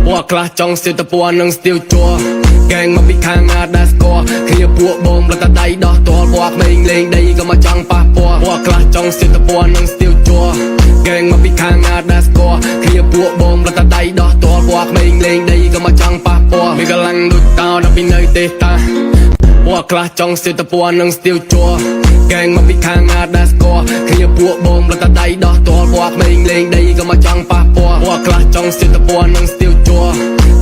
ពួកខ្លះចង់សិតពណ៌នឹងស្ទីលជួកែងមកពីខាងណាដែលស្គាល់គ្នាពួកបងរត់តែដៃដោះតលពួកក្មេងលេងដីក៏មកចង់ប៉ះពាល់ពួកខ្លះចង់សិតពណ៌នឹងស្ទីលជួកែងមកពីខាងណាដែលស្គាល់គ្នាពួកបងរត់តែដៃដោះតលពួកក្មេងលេងដីក៏មកចង់ប៉ះពាល់មានកម្លាំងដូចតោដល់ពីនៅទេតាពួកខ្លះចង់សិតពណ៌នឹងស្ទីលជួកែងមកពីខាងណាដែលស្គាល់គ្នាពួកបងរត់តែដៃដោះតលពួកក្មេងលេងដីក៏មកចង់ប៉ះពាល់ពួកខ្លះចង់សិតពណ៌នឹងស្ទីលជួ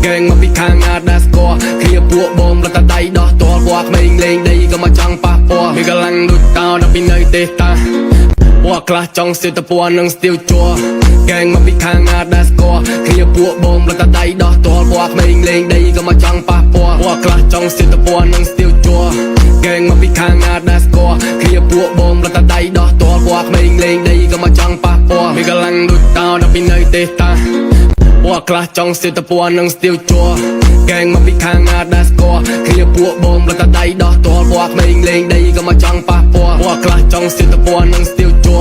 កែងមកពីខាងណាដែលស្គាល់គ្នាពួកបងរត់តែដៃដោះតលពួកក្មេងលេងដីក៏មកចង់ប៉ះពាល់មានកម្លាំងដូចតោដល់ពីនៅទេតាពួកខ្លះចង់សិតពណ៌នឹងស្ទីលជួកែងមកពីខាងណាដែលស្គាល់គ្នាពួកបងរត់តែដៃដោះតលពួកក្មេងលេងដីក៏មកចង់ប៉ះពាល់ពួកខ្លះចង់សិតពណ៌នឹងស្ទីលជួកែងមកពីខាងណាដែលស្គាល់គ្នាពួកបងរត់តែដៃដោះតលពួកក្មេងលេងដីក៏មកចង់ប៉ះពាល់មានកម្លាំងដូចតោដល់ពីនៅទេតាពួកខ្លះចង់សិតពណ៌នឹងស្ទីលជួកែងមកពីខាងណាដែលស្គាល់គ្នាពួកបងរត់តែដៃដោះតលពួកក្មេងលេងដីក៏មកចង់ប៉ះពាល់ពួកខ្លះចង់សិតពណ៌នឹងស្ទីលជួ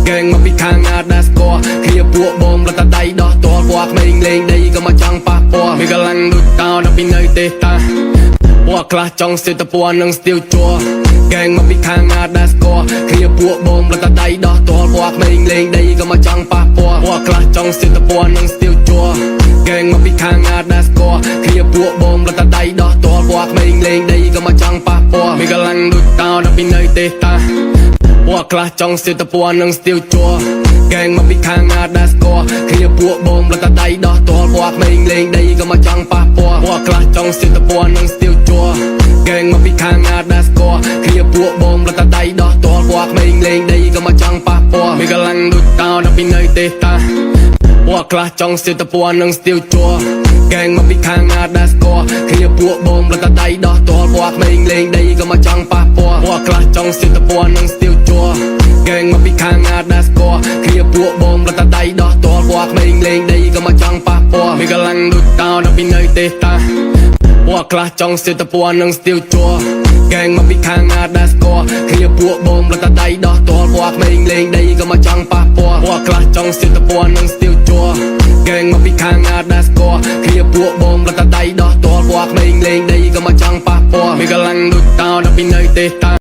កែងមកពីខាងណាដែលស្គាល់គ្នាពួកបងរត់តែដៃដោះតលពួកក្មេងលេងដីក៏មកចង់ប៉ះពាល់មានកម្លាំងដូចតោដល់ពីនៅទេតាពួកខ្លះចង់សិតពណ៌នឹងស្ទីលជួកែងមកពីខាងណាដែលស្គាល់គ្នាពួកបងរត់តែដៃដោះតលពួកក្មេងលេងដីក៏មកចង់ប៉ះពាល់ពួកខ្លះចង់សិតពណ៌នឹងស្ទីលជួកែងមកពីខាងណាដែលស្គាល់គ្នាពួកបងរត់តែដៃដោះតលពួកក្មេងលេងដីក៏មកចង់ប៉ះពាល់មានកម្លាំងដូចតោដល់ពីនៅទេតាពួកខ្លះចង់សិតពណ៌នឹងស្ទីលជួកែងមកពីខាងណាដែលស្គាល់គ្នាពួកបងរត់តែដៃដោះតលពួកក្មេងលេងដីក៏មកចង់ប៉ះពាល់ពួកខ្លះចង់សិតពណ៌នឹងស្ទីលជួកែងមកពីខាងណាដែលស្គាល់គ្នាពួកបងរត់តែដៃដោះតលពួកក្មេងលេងដីក៏មកចង់ប៉ះពាល់មានកម្លាំងដូចតោដល់ពីនៅទេតាពួកខ្លះចង់សិតពណ៌នឹងស្ទីលជួកែងមកពីខាងណាដែលស្គាល់គ្នាពួកបងរត់តែដៃដោះតលពួកក្មេងលេងដីក៏មកចង់ប៉ះពាល់ពួកខ្លះចង់សិតពណ៌នឹងស្ទីលជួកែងមកពីខាងណាដែលស្គាល់គ្នាពួកបងរត់តែដៃដោះតលពួកក្មេងលេងដីក៏មកចង់ប៉ះពាល់មានកម្លាំងដូចតោដល់ពីនៅទេតាពួកខ្លះចង់សិតពណ៌នឹងស្ទីលជួកែងមកពីខាងណាដែលស្គាល់គ្នាពួកបងរត់តែដៃដោះតលពួកក្មេងលេងដីក៏មកចង់ប៉ះពាល់ពួកខ្លះចង់សិតពណ៌នឹងស្ទីលជួកែងមកពីខាងណាដែលស្គាល់គ្នាពួកបងរត់តែដៃដោះតលពួកក្មេងលេងដីក៏មកចង់ប៉ះពាល់មានកម្លាំងដូចតោដល់ពីនៅទេតា